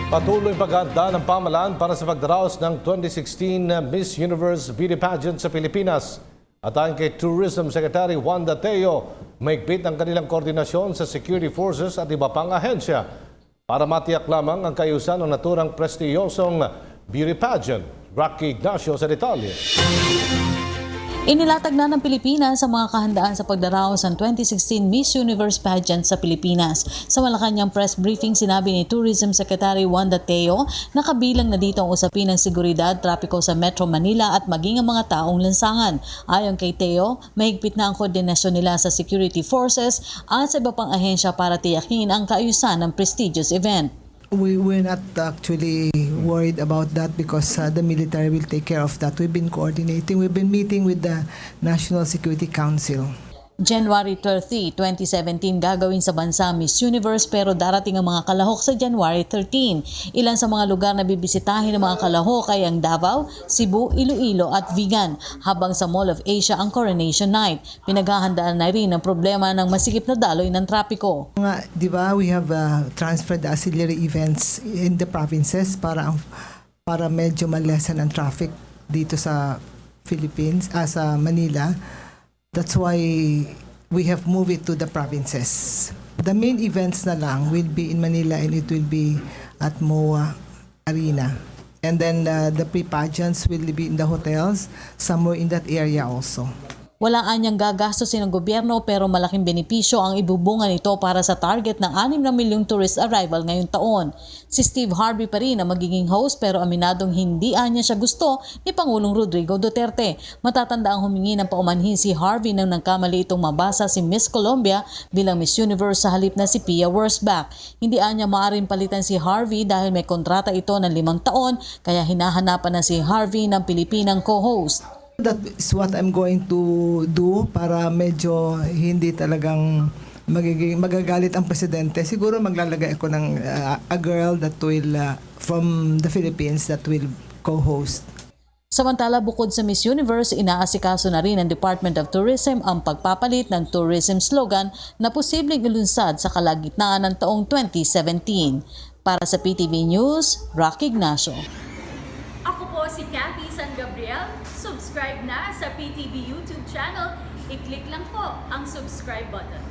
Patuloy paghahanda ng pamahalaan para sa pagdaraos ng 2016 Miss Universe Beauty Pageant sa Pilipinas. At ayon kay Tourism Secretary Juan Dateo, mahigpit ang kanilang koordinasyon sa security forces at iba pang ahensya para matiyak lamang ang kaayusan ng naturang prestiyosong beauty pageant. Rocky Ignacio sa detalye. Inilatag na ng Pilipinas ang mga kahandaan sa pagdaraos ng 2016 Miss Universe Pageant sa Pilipinas. Sa Malacanang press briefing, sinabi ni Tourism Secretary Juan Dateo na kabilang na dito ang usapin ng seguridad, trapiko sa Metro Manila at maging ang mga taong lansangan. Ayon kay Teo, mahigpit na ang koordinasyon nila sa security forces at sa iba pang ahensya para tiyakin ang kaayusan ng prestigious event. We're not actually worried about that because the military will take care of that. We've been coordinating. We've been meeting with the National Security Council. January 30, 2017 gagawin sa bansa Miss Universe pero darating ang mga kalahok sa January 13. Ilan sa mga lugar na bibisitahin ng mga kalahok ay ang Davao, Cebu, Iloilo at Vigan, habang sa Mall of Asia ang Coronation Night. Pinaghahandaan na rin ang problema ng masikip na daloy ng trapiko. Di ba, we have transferred the auxiliary events in the provinces para medyo malesen ang traffic dito sa Philippines, sa Manila. That's why we have moved it to the provinces. The main events na lang will be in Manila and it will be at MOA Arena. And then the pre-pageants will be in the hotels, somewhere in that area also. Walang anyang gagastusin ng gobyerno pero malaking benepisyo ang ibubunga nito para sa target ng 6 na milyong tourist arrival ngayong taon. Si Steve Harvey pa rin ang magiging host pero aminadong hindi anya siya gusto ni Pangulong Rodrigo Duterte. Matatanda ang humingi ng paumanhin si Harvey nang nagkamali itong mabasa si Miss Colombia bilang Miss Universe sa halip na si Pia Wurtzbach. Hindi anya maaaring palitan si Harvey dahil may kontrata ito ng 5 taon kaya hinahanapan na si Harvey ng Pilipinang co-host. That is what I'm going to do para medyo hindi talagang magagalit ang presidente. Siguro maglalagay ako ng a girl that will from the Philippines that will co-host. Samantala, bukod sa Miss Universe, inaasikaso na rin ng Department of Tourism ang pagpapalit ng tourism slogan na posibleng ilunsad sa kalagitnaan ng taong 2017. Para sa PTV News, Rocky Ignacio. Ako po si Cathy San Gabriel. Subscribe na sa PTV YouTube channel. I-click lang po ang subscribe button.